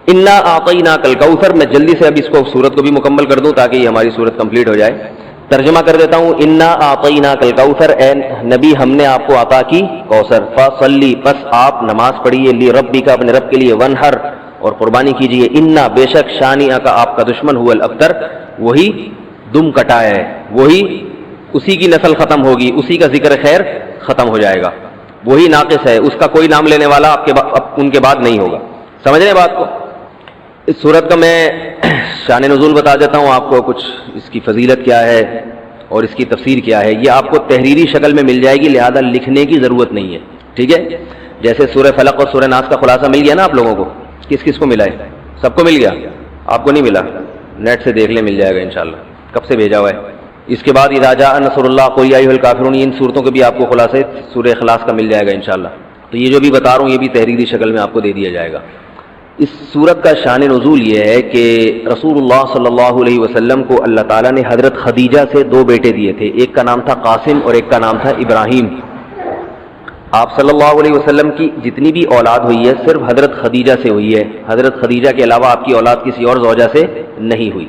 انا اعطیناک الکوثر. میں جلدی سے اب اس کو سورت کو بھی مکمل کر دوں تاکہ یہ ہماری سورت کمپلیٹ ہو جائے. ترجمہ کر دیتا ہوں. انا اعطیناک الکوثر، اے نبی ہم نے آپ کو عطا کی کوثر. فصلی، پس آپ نماز پڑھیے، لربک، اپنے رب کے لیے، ونحر، اور قربانی کیجیے. انا، بے شک، شانئک، آپ کا دشمن، هو الابتر، وہی دم کٹا ہے، وہی اسی کی نسل ختم ہوگی، اسی کا ذکر خیر ختم ہو جائے گا، وہی ناقص ہے، اس کا کوئی نام لینے والا ان کے بعد نہیں ہوگا. سمجھ رہے ہیں بات کو؟ اس صورت کا میں شان نزول بتا دیتا ہوں آپ کو، کچھ اس کی فضیلت کیا ہے اور اس کی تفسیر کیا ہے. یہ آپ کو تحریری شکل میں مل جائے گی، لہذا لکھنے کی ضرورت نہیں ہے. ٹھیک ہے؟ جیسے سورہ فلق اور سورہ ناس کا خلاصہ مل گیا نا آپ لوگوں کو. کس کس کو ملا ہے؟ سب کو مل گیا؟ آپ کو نہیں ملا؟ نیٹ سے دیکھ لیں، مل جائے گا انشاءاللہ. کب سے بھیجا ہوا ہے؟ اس کے بعد اذا جاء نصر اللہ، قل یا ایھا الکافرون، ان صورتوں کے بھی آپ کو خلاصے سورہ اخلاص کا مل جائے گا انشاءاللہ. تو یہ جو بھی بتا رہا ہوں یہ بھی تحریری شکل میں آپ کو دے دیا جائے گا. اس صورت کا شان نزول یہ ہے کہ رسول اللہ صلی اللہ علیہ وسلم کو اللہ تعالیٰ نے حضرت خدیجہ سے 2 بیٹے دیے تھے. ایک کا نام تھا قاسم اور ایک کا نام تھا ابراہیم. آپ صلی اللہ علیہ وسلم کی جتنی بھی اولاد ہوئی ہے صرف حضرت خدیجہ سے ہوئی ہے. حضرت خدیجہ کے علاوہ آپ کی اولاد کسی اور زوجہ سے نہیں ہوئی.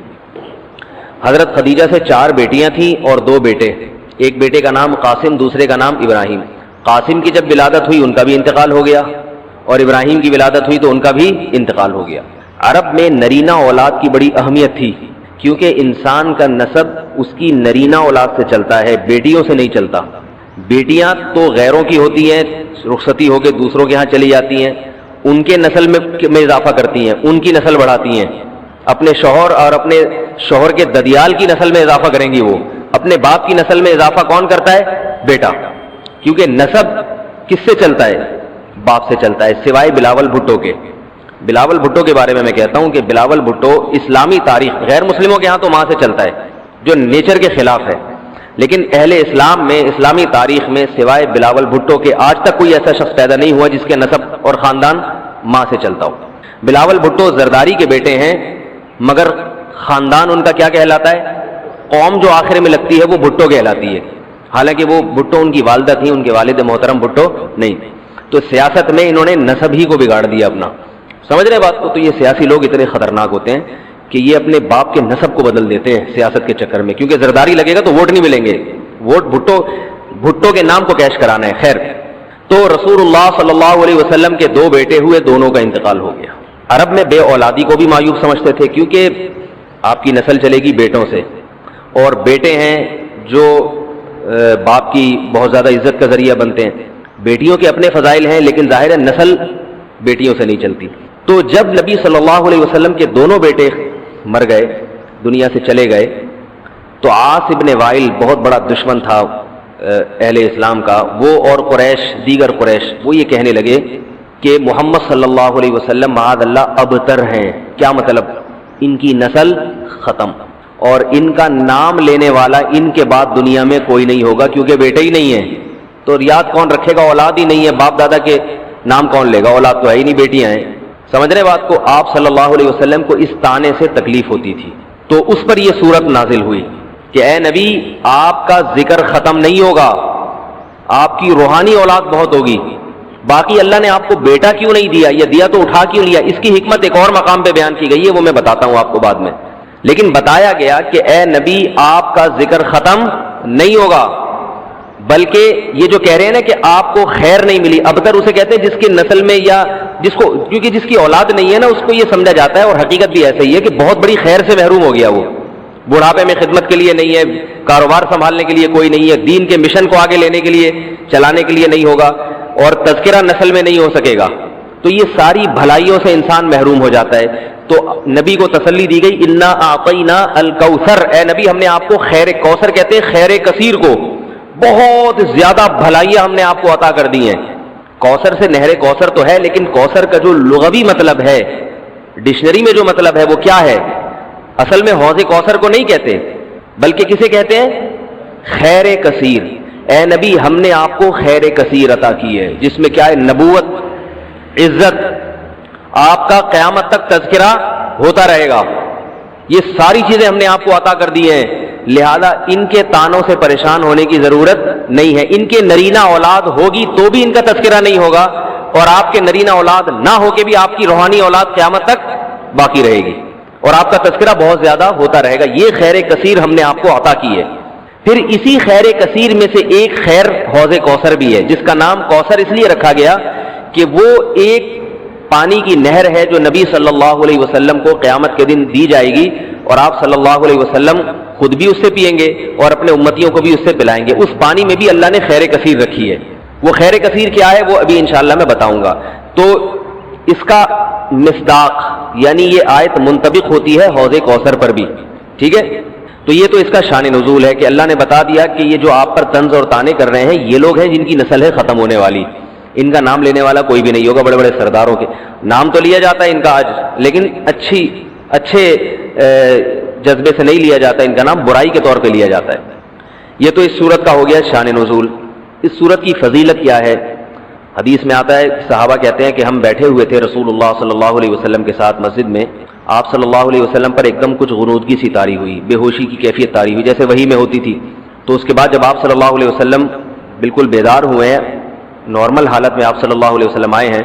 حضرت خدیجہ سے 4 بیٹیاں تھیں اور 2 بیٹے. ایک بیٹے کا نام قاسم، دوسرے کا نام ابراہیم. قاسم کی جب ولادت ہوئی ان کا بھی انتقال ہو گیا، اور ابراہیم کی ولادت ہوئی تو ان کا بھی انتقال ہو گیا. عرب میں نرینہ اولاد کی بڑی اہمیت تھی، کیونکہ انسان کا نسب اس کی نرینہ اولاد سے چلتا ہے، بیٹیوں سے نہیں چلتا. بیٹیاں تو غیروں کی ہوتی ہیں، رخصتی ہو کے دوسروں کے ہاں چلی جاتی ہیں، ان کے نسل میں اضافہ کرتی ہیں، ان کی نسل بڑھاتی ہیں. اپنے شوہر اور اپنے شوہر کے ددیال کی نسل میں اضافہ کریں گی. وہ اپنے باپ کی نسل میں اضافہ کون کرتا ہے؟ بیٹا. کیونکہ نسب کس سے چلتا ہے؟ باپ سے چلتا ہے، سوائے بلاول بھٹو کے. بلاول بھٹو کے بارے میں کہتا ہوں کہ بلاول بھٹو اسلامی تاریخ، غیر مسلموں کے ہاں تو ماں سے چلتا ہے جو نیچر کے خلاف ہے، لیکن اہل اسلام میں، اسلامی تاریخ میں سوائے بلاول بھٹو کے آج تک کوئی ایسا شخص پیدا نہیں ہوا جس کے نسب اور خاندان ماں سے چلتا ہو. بلاول بھٹو زرداری کے بیٹے ہیں، مگر خاندان ان کا کیا کہلاتا ہے؟ قوم جو آخر میں لگتی ہے وہ بھٹو کہلاتی ہے، حالانکہ وہ بھٹو ان کی والدہ تھیں، ان کے والد محترم بھٹو نہیں. تو سیاست میں انہوں نے نسب ہی کو بگاڑ دیا اپنا. سمجھ رہے بات کو؟ تو یہ سیاسی لوگ اتنے خطرناک ہوتے ہیں کہ یہ اپنے باپ کے نسب کو بدل دیتے ہیں سیاست کے چکر میں، کیونکہ زرداری لگے گا تو ووٹ نہیں ملیں گے، ووٹ بھٹو کے نام کو کیش کرانا ہے. خیر، تو رسول اللہ صلی اللہ علیہ وسلم کے 2 بیٹے ہوئے، دونوں کا انتقال ہو گیا. عرب میں بے اولادی کو بھی معیوب سمجھتے تھے، کیونکہ آپ کی نسل چلے گی بیٹوں سے، اور بیٹے ہیں جو باپ کی بہت زیادہ عزت کا ذریعہ بنتے ہیں. بیٹیوں کے اپنے فضائل ہیں، لیکن ظاہر ہے نسل بیٹیوں سے نہیں چلتی. تو جب نبی صلی اللہ علیہ وسلم کے دونوں بیٹے مر گئے، دنیا سے چلے گئے، تو عاص ابن وائل بہت بڑا دشمن تھا اہل اسلام کا، وہ اور قریش، دیگر قریش، وہ یہ کہنے لگے کہ محمد صلی اللہ علیہ وسلم معاذ اللہ ابتر ہیں. کیا مطلب؟ ان کی نسل ختم، اور ان کا نام لینے والا ان کے بعد دنیا میں کوئی نہیں ہوگا، کیونکہ بیٹے ہی نہیں ہیں. تو یاد کون رکھے گا؟ اولاد ہی نہیں ہے، باپ دادا کے نام کون لے گا؟ اولاد تو ہے ہی نہیں، بیٹیاں ہیں. سمجھ رہے بات کو؟ آپ صلی اللہ علیہ وسلم کو اس طعنے سے تکلیف ہوتی تھی، تو اس پر یہ صورت نازل ہوئی کہ اے نبی، آپ کا ذکر ختم نہیں ہوگا، آپ کی روحانی اولاد بہت ہوگی. باقی اللہ نے آپ کو بیٹا کیوں نہیں دیا، یا دیا تو اٹھا کیوں لیا، اس کی حکمت ایک اور مقام پہ بیان کی گئی ہے، وہ میں بتاتا ہوں آپ کو بعد میں. لیکن بتایا گیا کہ اے نبی، آپ کا ذکر ختم نہیں ہوگا، بلکہ یہ جو کہہ رہے ہیں نا کہ آپ کو خیر نہیں ملی، ابتر اسے کہتے ہیں جس کی نسل میں، یا جس کو، کیونکہ جس کی اولاد نہیں ہے نا اس کو یہ سمجھا جاتا ہے، اور حقیقت بھی ایسا ہی ہے کہ بہت بڑی خیر سے محروم ہو گیا. وہ بڑھاپے میں خدمت کے لیے نہیں ہے، کاروبار سنبھالنے کے لیے کوئی نہیں ہے، دین کے مشن کو آگے لینے کے لیے، چلانے کے لیے نہیں ہوگا، اور تذکرہ نسل میں نہیں ہو سکے گا. تو یہ ساری بھلائیوں سے انسان محروم ہو جاتا ہے. تو نبی کو تسلی دی گئی، انا اعطینا الکوثر، اے نبی ہم نے آپ کو خیر، کوثر کہتے ہیں خیر کثیر کو، بہت زیادہ بھلائیاں ہم نے آپ کو عطا کر دی ہیں. کوثر سے نہر کوثر تو ہے، لیکن کوثر کا جو لغوی مطلب ہے، ڈکشنری میں جو مطلب ہے وہ کیا ہے؟ اصل میں حوض کوثر کو نہیں کہتے، بلکہ کسے کہتے ہیں؟ خیر کثیر. اے نبی ہم نے آپ کو خیر کثیر عطا کی ہے، جس میں کیا ہے؟ نبوت، عزت، آپ کا قیامت تک تذکرہ ہوتا رہے گا. یہ ساری چیزیں ہم نے آپ کو عطا کر دی ہیں، لہذا ان کے تانوں سے پریشان ہونے کی ضرورت نہیں ہے. ان کے نرینہ اولاد ہوگی تو بھی ان کا تذکرہ نہیں ہوگا، اور آپ کے نرینہ اولاد نہ ہو کے بھی آپ کی روحانی اولاد قیامت تک باقی رہے گی اور آپ کا تذکرہ بہت زیادہ ہوتا رہے گا. یہ خیر کثیر ہم نے آپ کو عطا کی ہے. پھر اسی خیر کثیر میں سے ایک خیر حوض کوثر بھی ہے، جس کا نام کوثر اس لیے رکھا گیا کہ وہ ایک پانی کی نہر ہے جو نبی صلی اللہ علیہ وسلم کو قیامت کے دن دی جائے گی، اور آپ صلی اللہ علیہ وسلم خود بھی اس سے پئیں گے اور اپنے امتیوں کو بھی اس سے پلائیں گے. اس پانی میں بھی اللہ نے خیر کثیر رکھی ہے. وہ خیر کثیر کیا ہے وہ ابھی انشاءاللہ میں بتاؤں گا. تو اس کا مصداق یعنی یہ آیت منطبق ہوتی ہے حوض کوثر پر بھی. ٹھیک ہے، تو یہ تو اس کا شان نزول ہے کہ اللہ نے بتا دیا کہ یہ جو آپ پر طنز اور طعنے کر رہے ہیں یہ لوگ ہیں جن کی نسل ہے ختم ہونے والی. ان کا نام لینے والا کوئی بھی نہیں ہوگا. بڑے بڑے سرداروں کے نام تو لیا جاتا ہے ان کا آج، لیکن اچھے جذبے سے نہیں لیا جاتا. ان کا نام برائی کے طور پہ لیا جاتا ہے. یہ تو اس سورت کا ہو گیا شان نزول. اس سورت کی فضیلت کیا ہے؟ حدیث میں آتا ہے، صحابہ کہتے ہیں کہ ہم بیٹھے ہوئے تھے رسول اللہ صلی اللہ علیہ وسلم کے ساتھ مسجد میں. آپ صلی اللہ علیہ وسلم پر ایک دم کچھ غنودگی سی طاری ہوئی، بے ہوشی کی کیفیت طاری ہوئی جیسے وحی میں ہوتی تھی. تو اس کے بعد جب آپ صلی اللہ علیہ وسلم بالکل بیدار ہوئے ہیں، نارمل حالت میں آپ صلی اللہ علیہ وسلم آئے ہیں،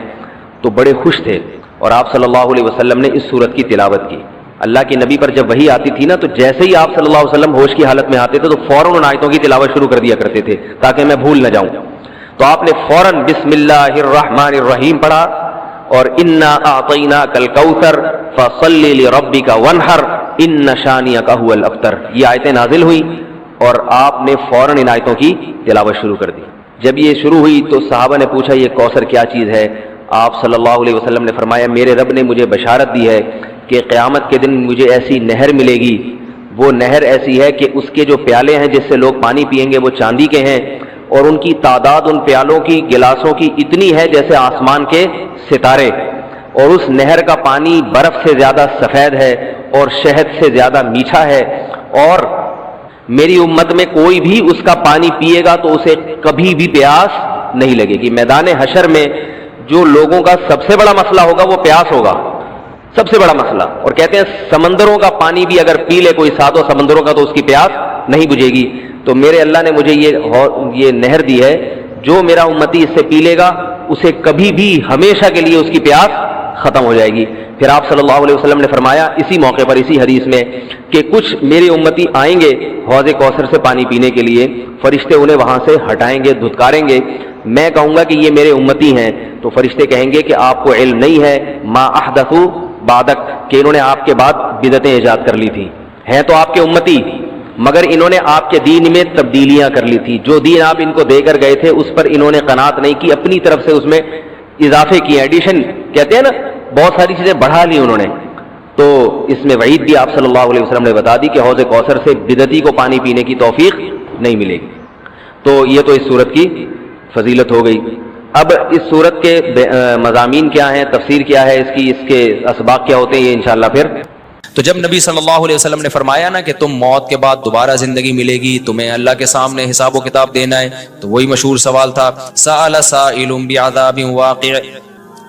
تو بڑے خوش تھے اور آپ صلی اللہ علیہ وسلم نے اس سورت کی تلاوت کی. اللہ کے نبی پر جب وحی آتی تھی نا تو جیسے ہی آپ صلی اللہ علیہ وسلم ہوش کی حالت میں آتے تھے تو فوراً ان آیتوں کی تلاوت شروع کر دیا کرتے تھے تاکہ میں بھول نہ جاؤں. تو آپ نے فوراً بسم اللہ الرحمن الرحیم پڑھا اور انا اعطیناک الکوثر فصلی لربک وانحر ان شانئک هو الابتر. یہ آیتیں نازل ہوئی اور آپ نے فوراً ان آیتوں کی تلاوت شروع کر دی. جب یہ شروع ہوئی تو صحابہ نے پوچھا یہ کوثر کیا چیز ہے؟ آپ صلی اللہ علیہ وسلم نے فرمایا میرے رب نے مجھے بشارت دی ہے کہ قیامت کے دن مجھے ایسی نہر ملے گی. وہ نہر ایسی ہے کہ اس کے جو پیالے ہیں جس سے لوگ پانی پئیں گے وہ چاندی کے ہیں، اور ان کی تعداد ان پیالوں کی گلاسوں کی اتنی ہے جیسے آسمان کے ستارے، اور اس نہر کا پانی برف سے زیادہ سفید ہے اور شہد سے زیادہ میٹھا ہے، اور میری امت میں کوئی بھی اس کا پانی پیے گا تو اسے کبھی بھی پیاس نہیں لگے گی. میدان حشر میں جو لوگوں کا سب سے بڑا مسئلہ ہوگا وہ پیاس ہوگا، سب سے بڑا مسئلہ. اور کہتے ہیں سمندروں کا پانی بھی اگر پی لے کوئی ساتوں سمندروں کا تو اس کی پیاس نہیں بجھے گی. تو میرے اللہ نے مجھے یہ نہر دی ہے، جو میرا امتی اس سے پی لے گا اسے کبھی بھی ہمیشہ کے لیے اس کی پیاس ختم ہو جائے گی. پھر آپ صلی اللہ علیہ وسلم نے فرمایا اسی موقع پر اسی حدیث میں کہ کچھ میرے امتی آئیں گے حوض کوثر سے پانی پینے کے لیے، فرشتے انہیں وہاں سے ہٹائیں گے، دھتکاریں گے. میں کہوں گا کہ یہ میرے امتی ہیں تو فرشتے کہیں گے کہ آپ کو علم نہیں ہے ما احدثوا بعدک، کہ انہوں نے آپ کے بعد بدعتیں ایجاد کر لی تھی. ہیں تو آپ کے امتی مگر انہوں نے آپ کے دین میں تبدیلیاں کر لی تھی. جو دین آپ ان کو دے کر گئے تھے اس پر انہوں نے قناعت نہیں کی، اپنی طرف سے اس میں اضافے کیے، ایڈیشن کہتے ہیں نا، بہت ساری چیزیں بڑھا لی انہوں نے. تو اس میں وعید بھی آپ صلی اللہ علیہ وسلم نے بتا دی کہ حوض کوثر سے بدعتی کو پانی پینے کی توفیق نہیں ملے گی. تو یہ تو اس صورت کی فضیلت ہو گئی. اب اس صورت کے مضامین کیا ہیں، تفسیر کیا ہے اس کی، اس کے اسباق کیا ہوتے ہیں، یہ انشاءاللہ پھر. تو جب نبی صلی اللہ علیہ وسلم نے فرمایا نا کہ تم موت کے بعد دوبارہ زندگی ملے گی، تمہیں اللہ کے سامنے حساب و کتاب دینا ہے، تو وہی مشہور سوال تھا سأل سائل بعذاب واقع.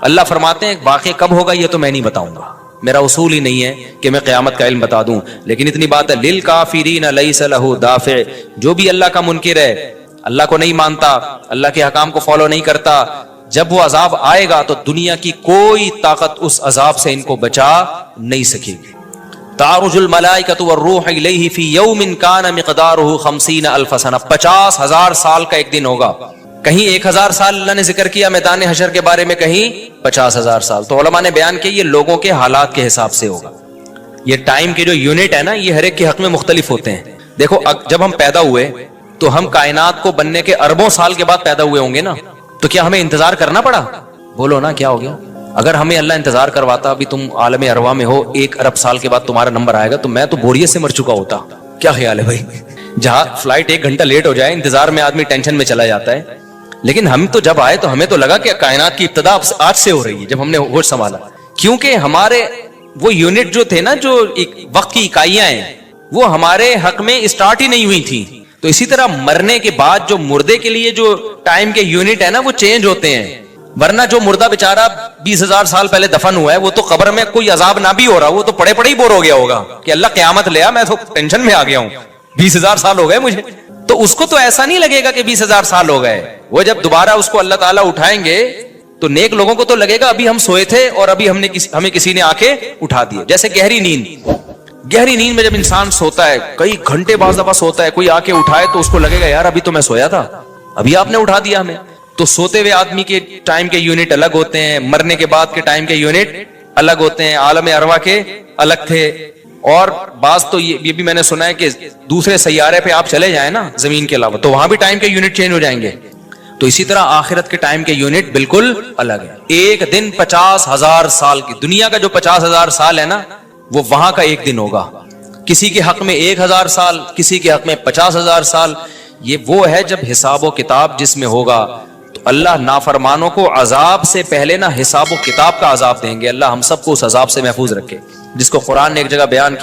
اللہ فرماتے ہیں ایک واقعہ کب ہوگا یہ تو میں نہیں بتاؤں گا، میرا اصول ہی نہیں ہے کہ میں قیامت کا علم بتا دوں، لیکن اتنی بات ہے للکافرین لیس لہ دافع. جو بھی اللہ کا منکر ہے، اللہ کو نہیں مانتا، اللہ کے حکام کو فالو نہیں کرتا، جب وہ عذاب آئے گا تو دنیا کی کوئی طاقت اس عذاب سے ان کو بچا نہیں سکے گی. تعرج الملائکۃ والروح الیہ فی یوم کان مقدارہ 50,000 سنہ. 50,000 سال کا ایک دن ہوگا. کہیں 1,000 سال اللہ نے ذکر کیا میدان حشر کے بارے میں، کہیں 50,000 سال. تو علماء نے بیان کیا یہ لوگوں کے حالات کے حساب سے ہوگا. یہ ٹائم کے جو یونٹ ہے نا یہ ہر ایک کے حق میں مختلف ہوتے ہیں. دیکھو جب ہم پیدا ہوئے تو ہم کائنات کو بننے کے اربوں سال کے بعد پیدا ہوئے ہوں گے نا، تو کیا ہمیں انتظار کرنا پڑا؟ بولو نا کیا ہو گیا؟ اگر ہمیں اللہ انتظار کرواتا ابھی تم عالم ارواح میں ہو 1 ارب سال کے بعد تمہارا نمبر آئے گا تو میں تو بوریت سے مر چکا ہوتا. کیا خیال ہے بھائی؟ جہاں فلائٹ 1 گھنٹہ لیٹ ہو جائے انتظار میں آدمی ٹینشن میں چلا جاتا ہے. لیکن ہم تو جب آئے تو ہمیں تو لگا کہ کائنات کی ابتدا آج سے ہو رہی ہے جب ہم نے ہوش سنبھالا. کیونکہ ہمارے وہ یونٹ جو تھے نا، جو وقت کی اکائیاں ہیں، وہ ہمارے حق میں اسٹارٹ ہی نہیں ہوئی تھی. تو اسی طرح مرنے کے بعد جو مردے کے لیے جو ٹائم کے یونٹ ہے نا وہ چینج ہوتے ہیں. ورنہ جو مردہ بیچارہ 20,000 سال پہلے دفن ہوا ہے وہ تو قبر میں کوئی عذاب نہ بھی ہو رہا، وہ تو پڑے پڑے ہی بور ہو گیا ہوگا کہ اللہ قیامت لے آ، میں تو ٹینشن میں آ گیا ہوں، 20,000 سال ہو گئے مجھے. تو اس کو تو ایسا نہیں لگے گا کہ 20,000 سال ہو گئے. وہ جب دوبارہ اس کو اللہ تعالیٰ اٹھائیں گے تو نیک لوگوں کو تو لگے گا ابھی ہم سوئے تھے اور ابھی ہمیں کسی نے آ کے اٹھا دیا. جیسے گہری نیند میں جب انسان سوتا ہے کئی گھنٹے بعض دفعہ سوتا ہے, کوئی آ کے اٹھائے تو اس کو لگے گا یار ابھی تو میں سویا تھا, ابھی آپ نے اٹھا دیا ہمیں. تو سوتے ہوئے آدمی کے ٹائم کے یونٹ الگ ہوتے ہیں, مرنے کے بعد کے ٹائم کے یونٹ الگ ہوتے ہیں, عالم ارواح کے الگ تھے. اور بعض تو یہ بھی میں نے سنا ہے کہ دوسرے سیارے پہ آپ چلے جائیں نا زمین کے علاوہ, تو وہاں بھی ٹائم کے یونٹ چینج ہو جائیں گے. تو اسی طرح آخرت کے ٹائم کے یونٹ بالکل الگ ہے. ایک دن 50,000 سال کی, دنیا کا جو 50,000 سال ہے نا وہ وہاں کا ایک دن ہوگا. کسی کے حق میں 1,000 سال, کسی کے حق میں 50,000 سال. یہ وہ ہے جب حساب و کتاب جس میں ہوگا. تو اللہ نافرمانوں کو عذاب سے پہلے نہ حساب و کتاب کا عذاب دیں گے. اللہ ہم سب کو اس عذاب سے محفوظ رکھے جس کو قرآن نے ایک جگہ بیان کیا.